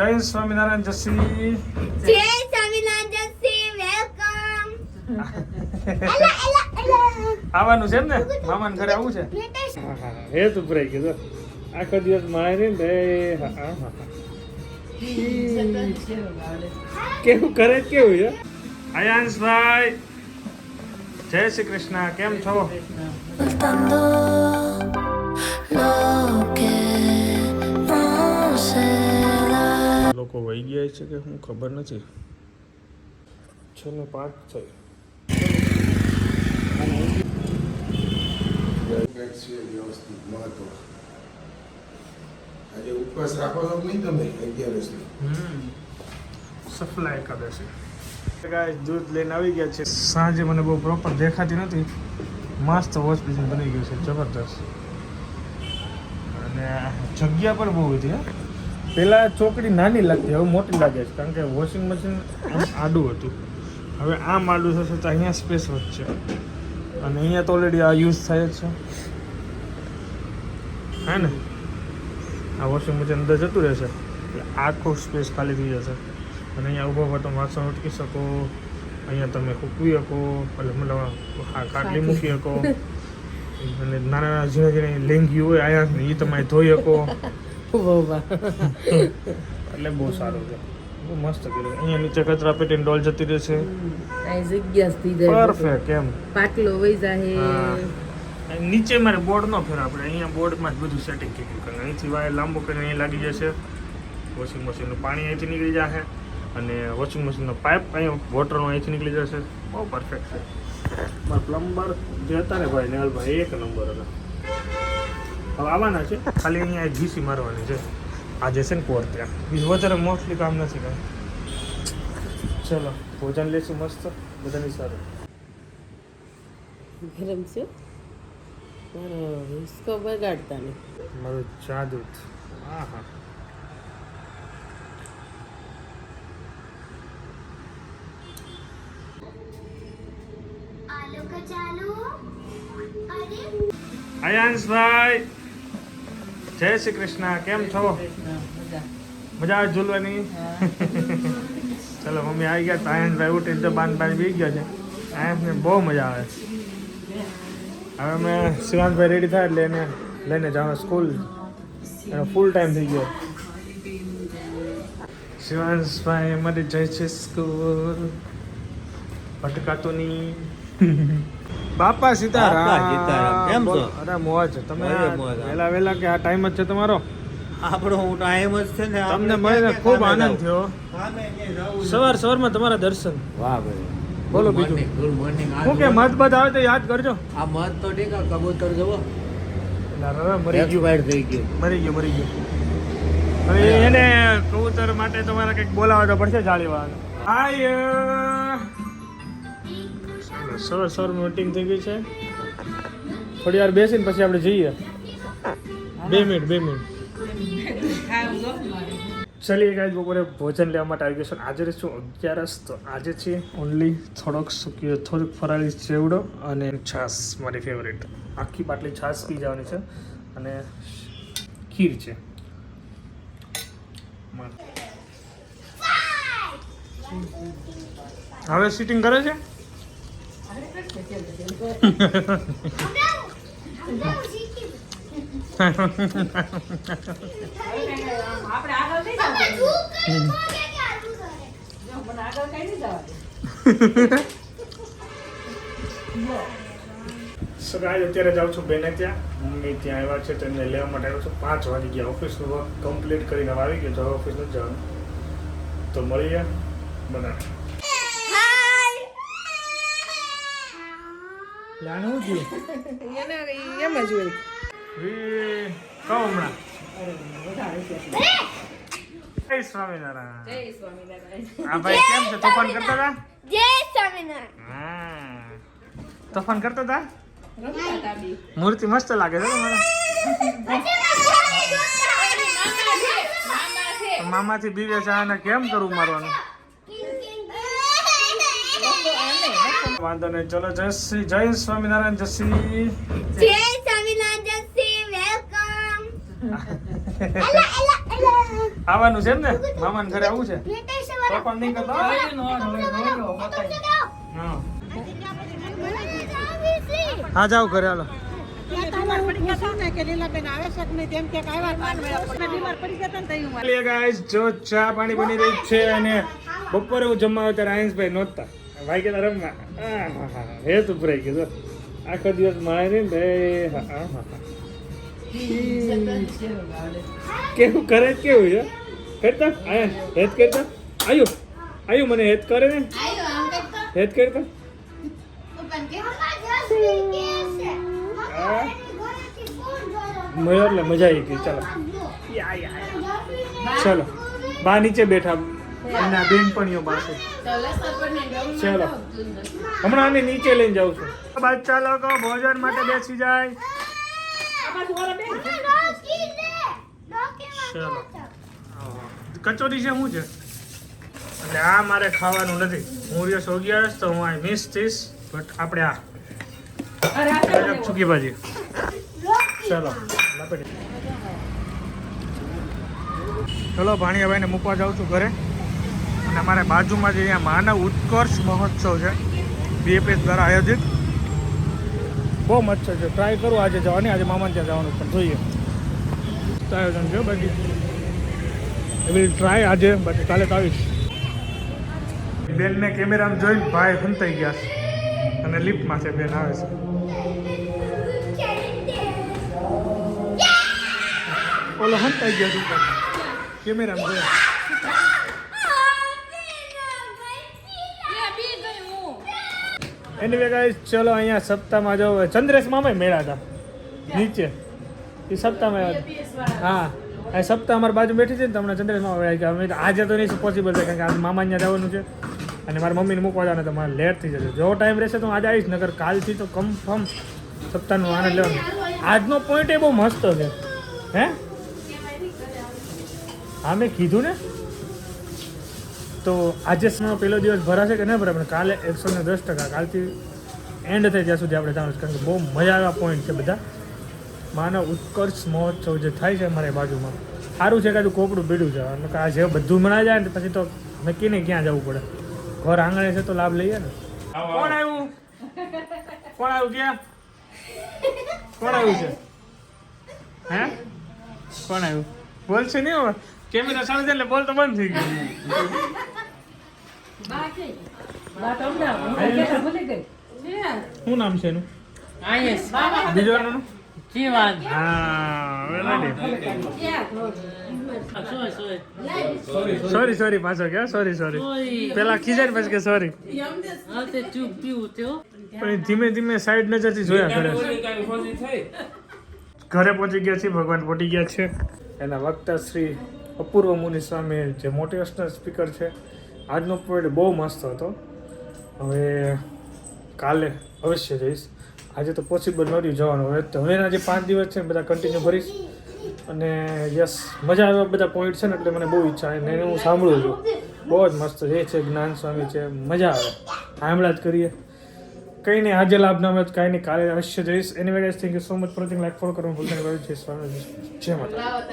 જય સ્વામિનારાયણ જસી. જય સ્વામિનારાયણ જસી, વેલકમ. આવવાનું છે ને મામાને ઘરે આવું છે. હે તું ભરાઈ ગયો આખો દિવસ મારી ને કેવું કરે કેવું છે. અયાંશભાઈ જય શ્રી કૃષ્ણ, કેમ છો? લોકો વહી ગયા છે કે હું ખબર નથી. 6:05 થઈ. આજે ઉપવાસ રાખો છો નહીં તમે 11 સફલા એકાદશી. ગાઈસ દૂધ લઈને આવી ગયા છે. સાંજે મને બહુ પ્રોપર દેખાતી નથી. મસ્ત વોશ બેસિન બની ગયું છે, જબરદસ્ત. અને જગ્યા પણ બહુ હતી. પહેલાં ચોકડી નાની લાગતી, હવે મોટી લાગે છે કારણ કે વોશિંગ મશીન આડું હતું. હવે આમ આડું થશે તો અહીંયા સ્પેસ વધશે. અને અહીંયા તો ઓલરેડી આ યુઝ થાય જ છે, હે ને? આ વોશિંગ મશીન અંદર જતું રહેશે એટલે આખો સ્પેસ ખાલી થઈ જશે. અને અહીંયા ઊભો પર તમે વાસણ ઉટકી શકો, અહીંયા તમે સૂકવી શકો, એટલે મતલબ ખાટલી મૂકી શકો. અને નાના ઝીણા ઝીણા લેંગી હોય અહીંયા એ તમે ધોઈ શકો. એટલે બહુ સારું છે, બહુ મસ્ત કર્યું. અહીંયા નીચે કચરા પેટીની ડોલ જતી રહેશે. પરફેક્ટ. કેમ પાટલો વઈ જાય. નીચે મારે બોર્ડ ન ફેર, આપણે અહીંયા બોર્ડમાં જ બધું સેટિંગ થઈ ગયું. કારણ અહીંથી વાયર લાંબો કરીને અહીં લાગી જશે. વોશિંગ મશીનનું પાણી અહીંથી નીકળી જશે અને વોશિંગ મશીનનો પાઇપ અહીંયા વોટરનો અહીંથી નીકળી જશે. બહુ પરફેક્ટ છે. મારા પ્લમ્બર જે હતા ને ભાઈ નેહલભાઈ, એક નંબર હતા. હવે આવવાના છે, ખાલી અહીંયા એક ઘીસી મારવાની છે આજે છે ને કોર ત્યાં. બીજું વધારે મોસ્ટલી કામ નથી કાંઈ. ચલો ભોજન લેશું મસ્ત બધાની સારું. ગરમ છે મારો હિસકો બગાડતા નહીં. મારું ચા દૂધ. હા હા. અયાંશભાઈ જય શ્રી કૃષ્ણ, કેમ છો? મજા આવે ઝૂલવાની? ચલો મમ્મી આવી ગયા. અયાંશભાઈ ઉઠીને તો બાંધ બી ગયા છે. અયાંશને બહુ મજા આવે. હવે અમે શિવાંશભાઈ રેડી થાય એટલે એને લઈને જવાનું સ્કૂલ. એનો ફૂલ ટાઈમ થઈ ગયો. શિવાંશભાઈ અમારે જાય છે સ્કૂલ. ભટકાતો નહીં. બાપા સીતારામ. કેમ છો? અરે મોજ. તમે વેલા કે આ ટાઈમ જ છે તમારો? આપણો હું ટાઈમ જ છે ને. તમને મળીને ખૂબ આનંદ થયો. સવારમાં તમારા દર્શન. વાહ ભાઈ. બોલો બીજું. Good morning. હું કે મત બધ આવે તો યાદ કરજો. આ મત તો ઠીક, આ કબૂતર જવો મરી ગયું. એક્સપાયર થઈ ગયું. મરી ગયું. હવે એને કબૂતર માટે તમારે કંઈક બોલાવવા તો પડશે જાળીવાળાને. હાય સવાર મીટિંગ થઈ ગઈ છે. થોડી વાર બેસીને પછી આપણે જઈએ. 2 મિનિટ. ચલીએ ગાઈસ, બપોરે ભોજન લેવા માટે આવી ગયો છે. આજે શું 11 તો આજે છે ઓનલી થોડોક ફરાળી ચેવડો અને છાશ. મારી ફેવરેટ. આખી પાટલી છાશ પી જવાની છે અને ખીર છે. હવે સિટિંગ કરે છે. અત્યારે જાઉં છું બેને ત્યાં. મમ્મી ત્યાં આવ્યા છે, તેમને લેવા માટે આવ્યો છું. 5 વાગી ગયા. ઓફિસનું વર્ક કમ્પ્લીટ કરીને આવી ગયો. તો ઓફિસ નથી જવાનું, તો મળીએ બધા. લાણું જ એમ જ હોય. કહો હમણાં. જય સ્વામિનારાયણ. હા ભાઈ, કેમ છે? તોફાન કરતા હતા? જય સ્વામિનારાયણ. હા, તોફાન કરતા હતા. મૂર્તિ મસ્ત લાગે છે તમારા. મામાથી બીવે છે આને કેમ કરવું મારવાનું? વાંધો નહીં. ચલો જય સ્વામિનારાયણ જસી. જય સ્વામિનારાયણ જસી, વેલકમ. આવવાનું છે ને મામાને ઘરે આવું છે તો પણ નહીં કરતો હા હા જાઓ ઘરે હાલો ગાઈસ જો ચા પાણી બની રહી છે અને બપોરે હું જમવા આવ્યો ત્યારે આયન્સભાઈ નહોતા ભાઈ કે રમવા હે તું ભરાઈ ગયો આખો દિવસ મારે ને કેવું કરે કેવું છે કરતા આયન હેત કરતા આયુ મને હેત કરે ને હેત કરતા એટલે મજા આવી ગઈ ચાલો ચલો બા નીચે બેઠા એના બેનપણીઓ પાસે ચલો હમણાં આને નીચે લઈને જાઉં છું બચ્ચા લોકો ભોજન માટે બેસી જાય ચલો કચોરી છે શું છે એટલે આ મારે ખાવાનું નથી હું રહ્યો છો 11 તો હું આ મિસ થઈશ બટ આપણે આ ચૂકી ભાજી ચલો ચલો ભાણિયાભાઈને મૂકવા જાઉં છું ઘરે અને અમારે બાજુમાં જે અહીંયા માનવ ઉત્કર્ષ મહોત્સવ છે BFS દ્વારા આયોજિત બહુ મસ્ત છે ટ્રાય કરું આજે જવાની આજે મામાને ત્યાં જવાનું પણ જોઈએ તો આયોજન છે બાકી એવી ટ્રાય આજે બાકી કાલે તો આવીશ બેનને કેમેરામાં જોઈને ભાઈ હંતાઈ ગયા છે અને લિફ્ટમાં છે બેન આવે છે ઓલો હંતાઈ ગયો છે ઉપર કેમેરામાં જોયા એની ગાઈસ ચલો અહીંયા સપ્તાહમાં જો ચંદ્રેશ મામા મેળા હતા નીચે એ સપ્તાહમાં હા આ સપ્તાહ અમારી બાજુ બેઠી છે ને તમને ચંદ્રેશ મામા કે અમે આજે તો નહીં પોસિબલ છે કારણ કે આજે મામા ત્યાં જવાનું છે અને મારા મમ્મીને મૂકવા જવાનું તો મારે લેટ થઈ જશે જો ટાઈમ રહેશે તો આજે આવીશ નગર કાલથી તો કન્ફર્મ સપ્તાહનું આનંદ લેવાનું આજનો પોઈન્ટ એ બહુ મસ્ત છે હે હા મેં કીધું ને તો આજે પહેલો દિવસ ભરાશે કે નહીં ભરાશે કાલે 110% કાલથી એન્ડ થાય ત્યાં સુધી આપણે જવાનું છે કારણ કે બહુ મજા આવ્યા પોઈન્ટ છે બધા માનવ ઉત્કર્ષ મહોત્સવ જે થાય છે અમારી બાજુમાં સારું છે કાંઈ કોપડું બીડું છે અને આ જે બધું મનાઈ જાય ને પછી તો નક્કી નહીં ક્યાં જવું પડે ઘર આંગણે છે તો લાભ લઈએ ને કોણ આવ્યું ક્યાં કોણ આવ્યું છે હે કોણ આવ્યું બોલશે નહીં હવે કેમેરા ચાલુ છે એટલે બોલ તો બંધ થઈ ગયું શું નામ છે એનું બીજો એનું સોરી પાછો કે સોરી પેલા ખીજાય પછી કે સોરી પણ ધીમે ધીમે સાઈડ નજરથી જોયા કરે ઘરે પહોંચી ગયા છીએ ભગવાન પહોંચી ગયા છે એના વક્તા શ્રી અપૂર્વ મુનિ સ્વામી જે મોટિવેશનલ સ્પીકર છે આજનો પોઈન્ટ બહુ મસ્ત હતો હવે કાલે અવશ્ય જઈશ આજે તો પોસિબલ નહોતું જવાનું હવે તો હવેના જે 5 દિવસ છે બધા કન્ટિન્યુ ભરીશ અને યસ મજા આવે બધા પોઈન્ટ છે ને એટલે મને બહુ ઈચ્છા છે ને એને હું સાંભળું છું બહુ જ મસ્ત એ છે જ્ઞાન સ્વામી છે મજા આવે સાંભળા જ કરીએ કંઈ નહીં આજે લાભ ના મળે કાંઈ નહીં કાલે અવશ્ય જઈશ એની વેગેસ thank you so much for watching like follow કરવાનું ભૂલતા નહીં જય સ્વામી જય માતા